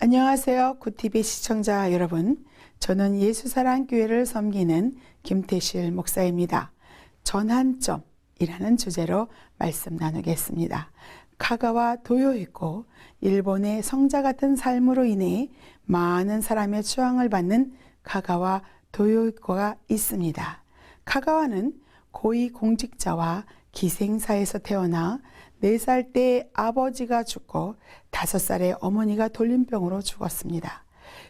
안녕하세요. 굿TV 시청자 여러분. 저는 예수사랑교회를 섬기는 김태실 목사입니다. 전환점이라는 주제로 말씀 나누겠습니다. 카가와 도요히코, 일본의 성자 같은 삶으로 인해 많은 사람의 추앙을 받는 카가와 도요히코가 있습니다. 카가와는 고위 공직자와 기생사에서 태어나 4살 때 아버지가 죽고 5살에 어머니가 돌림병으로 죽었습니다.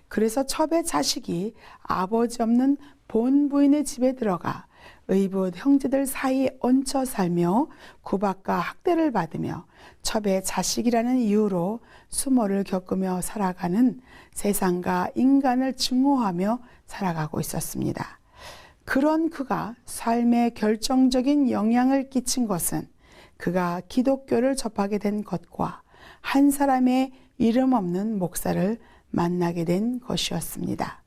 그래서 첩의 자식이 아버지 없는 본부인의 집에 들어가 의붓 형제들 사이에 얹혀 살며 구박과 학대를 받으며 첩의 자식이라는 이유로 수모를 겪으며 살아가는 세상과 인간을 증오하며 살아가고 있었습니다. 그런 그가 삶에 결정적인 영향을 끼친 것은 그가 기독교를 접하게 된 것과 한 사람의 이름 없는 목사를 만나게 된 것이었습니다.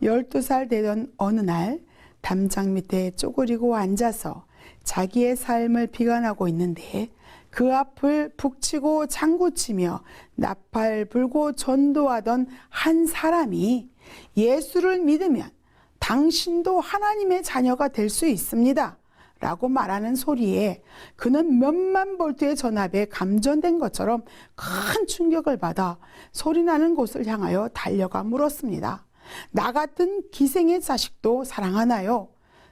12살 되던 어느 날 담장 밑에 쪼그리고 앉아서 자기의 삶을 비관하고 있는데 그 앞을 북치고 장구치며 나팔 불고 전도하던 한 사람이 예수를 믿으면 당신도 하나님의 자녀가 될 수 있습니다 라고 말하는 소리에 그는 몇만 볼트의 전압에 감전된 것처럼 큰 충격을 받아 소리나는 곳을 향하여 달려가 물었습니다. 나 같은 기생의 자식도 사랑하나요?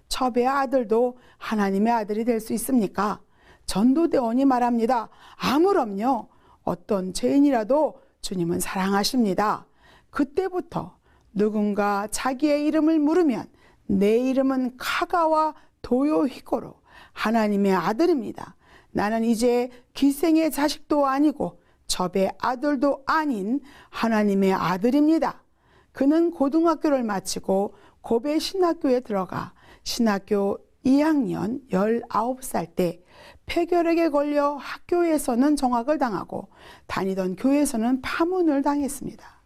첩의 아들도 하나님의 아들이 될 수 있습니까? 전도대원이 말합니다. 아무럼요. 어떤 죄인이라도 주님은 사랑하십니다. 그때부터 누군가 자기의 이름을 물으면 내 이름은 카가와 도요히코로 하나님의 아들입니다. 나는 이제 기생의 자식도 아니고 첩의 아들도 아닌 하나님의 아들입니다. 그는 고등학교를 마치고 고베 신학교에 들어가 신학교 2학년 19살 때 폐결핵에 걸려 학교에서는 정학을 당하고 다니던 교회에서는 파문을 당했습니다.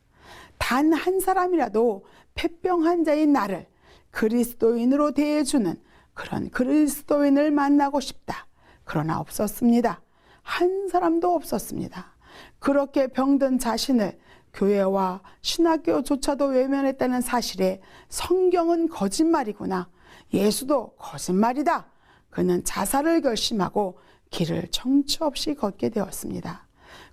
단 한 사람이라도 폐병 환자인 나를 그리스도인으로 대해주는 그런 그리스도인을 만나고 싶다. 그러나 없었습니다. 한 사람도 없었습니다. 그렇게 병든 자신을 교회와 신학교조차도 외면했다는 사실에 성경은 거짓말이구나. 예수도 거짓말이다. 그는 자살을 결심하고 길을 정처 없이 걷게 되었습니다.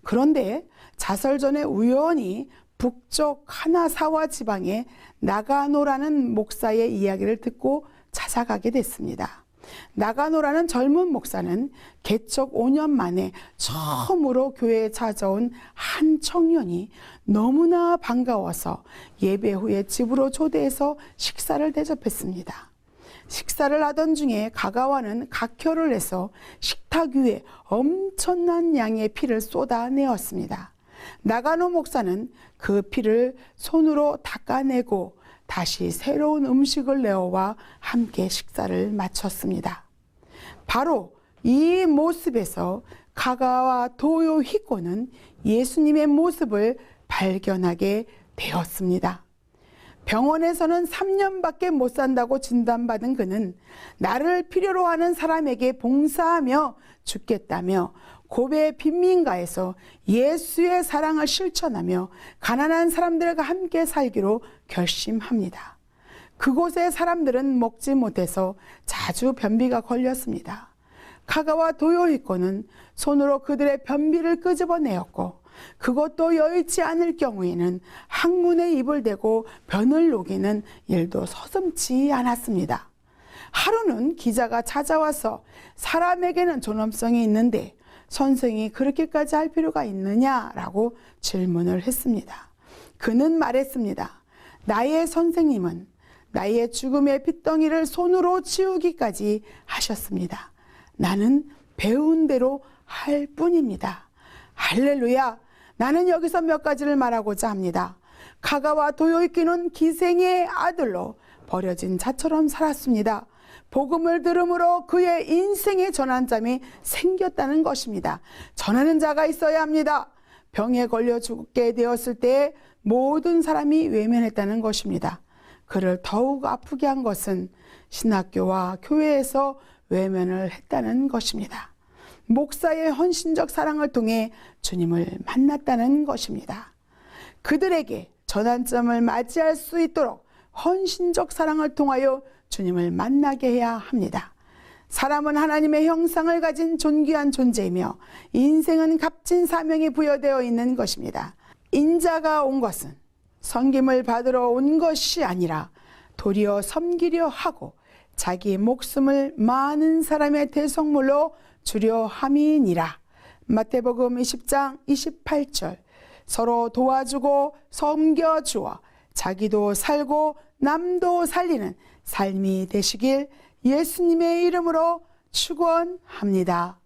그런데 자살 전에 우연히 북쪽 카나사와 지방의 나가노라는 목사의 이야기를 듣고 찾아가게 됐습니다. 나가노라는 젊은 목사는 개척 5년 만에 처음으로 교회에 찾아온 한 청년이 너무나 반가워서 예배 후에 집으로 초대해서 식사를 대접했습니다. 식사를 하던 중에 가가와는 각혈을 해서 식탁 위에 엄청난 양의 피를 쏟아내었습니다. 나가노 목사는 그 피를 손으로 닦아내고 다시 새로운 음식을 내어와 함께 식사를 마쳤습니다. 바로 이 모습에서 카가와 도요히코는 예수님의 모습을 발견하게 되었습니다. 병원에서는 3년밖에 못 산다고 진단받은 그는 나를 필요로 하는 사람에게 봉사하며 죽겠다며 고베 빈민가에서 예수의 사랑을 실천하며 가난한 사람들과 함께 살기로 결심합니다. 그곳의 사람들은 먹지 못해서 자주 변비가 걸렸습니다. 카가와 도요히코는 손으로 그들의 변비를 끄집어내었고 그것도 여의치 않을 경우에는 항문에 입을 대고 변을 녹이는 일도 서슴지 않았습니다. 하루는 기자가 찾아와서 사람에게는 존엄성이 있는데 선생이 그렇게까지 할 필요가 있느냐라고 질문을 했습니다. 그는 말했습니다. 나의 선생님은 나의 죽음의 핏덩이를 손으로 치우기까지 하셨습니다. 나는 배운 대로 할 뿐입니다. 할렐루야! 나는 여기서 몇 가지를 말하고자 합니다. 카가와 도요히코는 기생의 아들로 버려진 자처럼 살았습니다. 복음을 들음으로 그의 인생의 전환점이 생겼다는 것입니다. 전하는 자가 있어야 합니다. 병에 걸려 죽게 되었을 때 모든 사람이 외면했다는 것입니다. 그를 더욱 아프게 한 것은 신학교와 교회에서 외면을 했다는 것입니다. 목사의 헌신적 사랑을 통해 주님을 만났다는 것입니다. 그들에게 전환점을 맞이할 수 있도록 헌신적 사랑을 통하여 주님을 만나게 해야 합니다. 사람은 하나님의 형상을 가진 존귀한 존재이며 인생은 값진 사명이 부여되어 있는 것입니다. 인자가 온 것은 섬김을 받으러 온 것이 아니라 도리어 섬기려 하고 자기 목숨을 많은 사람의 대속물로 주려 함이니라. 마태복음 20장 28절. 서로 도와주고 섬겨주어 자기도 살고 남도 살리는 삶이 되시길 예수님의 이름으로 축원합니다.